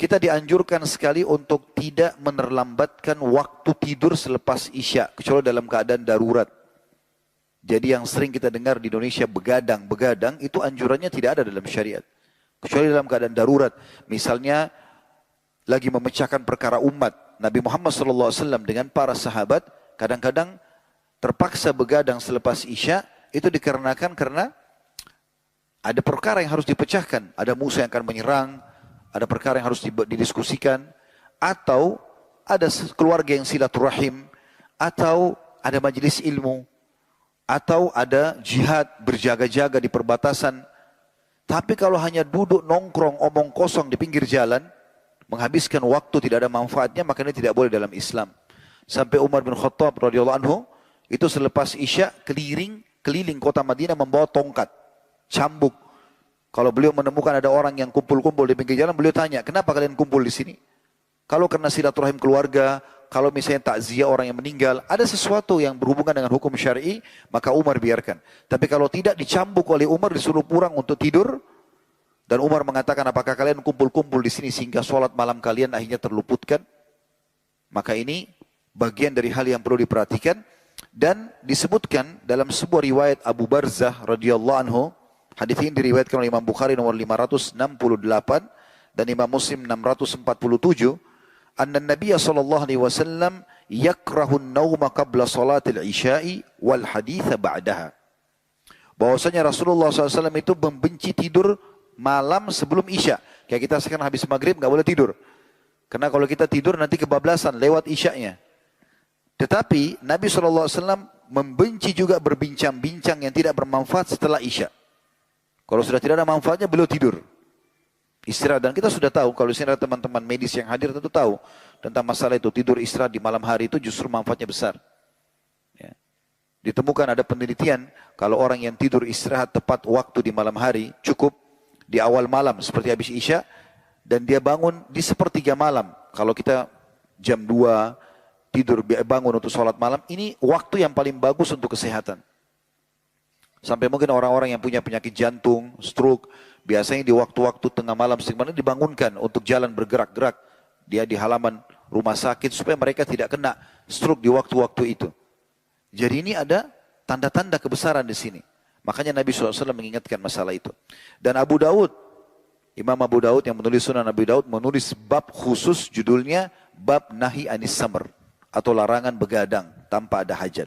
kita dianjurkan sekali untuk tidak menerlambatkan waktu tidur selepas Isya, kecuali dalam keadaan darurat. Jadi yang sering kita dengar di Indonesia begadang, itu anjurannya tidak ada dalam syariat. Kecuali dalam keadaan darurat. Misalnya lagi memecahkan perkara umat. Nabi Muhammad SAW dengan para sahabat kadang-kadang terpaksa begadang selepas Isya, itu dikarenakan karena ada perkara yang harus dipecahkan. Ada musuh yang akan menyerang, ada perkara yang harus didiskusikan, atau ada keluarga yang silaturahim, atau ada majelis ilmu, atau ada jihad berjaga-jaga di perbatasan. Tapi kalau hanya duduk nongkrong omong kosong di pinggir jalan, menghabiskan waktu tidak ada manfaatnya, maka ini tidak boleh dalam Islam. Sampai Umar bin Khattab radhiyallahu anhu itu selepas Isya keliling kota Madinah membawa tongkat, cambuk. Kalau beliau menemukan ada orang yang kumpul-kumpul di pinggir jalan, beliau tanya, kenapa kalian kumpul di sini? Kalau karena silaturahim keluarga, kalau misalnya takziah orang yang meninggal, ada sesuatu yang berhubungan dengan hukum syar'i, maka Umar biarkan. Tapi kalau tidak, dicambuk oleh Umar, disuruh pulang untuk tidur, dan Umar mengatakan, apakah kalian kumpul-kumpul di sini sehingga sholat malam kalian akhirnya terluputkan? Maka ini bagian dari hal yang perlu diperhatikan, dan disebutkan dalam sebuah riwayat Abu Barzah radhiyallahu anhu, hadis ini diriwayatkan oleh Imam Bukhari nomor 568 dan Imam Muslim 647. Anna Nabiya sallallahu alaihi wasallam yakrahu an-nauma qabla salatil isya'i wal haditha ba'daha. Bahwasanya Rasulullah SAW itu membenci tidur malam sebelum Isya. Kayak kita sekarang habis maghrib nggak boleh tidur. Karena kalau kita tidur nanti kebablasan lewat Isya'nya. Tetapi Nabi SAW membenci juga berbincang-bincang yang tidak bermanfaat setelah Isya. Kalau sudah tidak ada manfaatnya, beliau tidur. Istirahat, dan kita sudah tahu, kalau sini ada teman-teman medis yang hadir tentu tahu tentang masalah itu. Tidur istirahat di malam hari itu justru manfaatnya besar. Ya. Ditemukan ada penelitian, kalau orang yang tidur istirahat tepat waktu di malam hari, cukup di awal malam seperti habis Isya, dan dia bangun di sepertiga malam. Kalau kita jam 2 tidur bangun untuk sholat malam, ini waktu yang paling bagus untuk kesehatan. Sampai mungkin orang-orang yang punya penyakit jantung, stroke, biasanya di waktu-waktu tengah malam sebenarnya dibangunkan untuk jalan bergerak-gerak. Dia di halaman rumah sakit supaya mereka tidak kena stroke di waktu-waktu itu. Jadi ini ada tanda-tanda kebesaran di sini. Makanya Nabi SAW mengingatkan masalah itu. Dan Abu Daud, Imam Abu Daud yang menulis Sunan Abu Daud, menulis bab khusus judulnya Bab Nahi Anis Samr, atau larangan begadang tanpa ada hajat.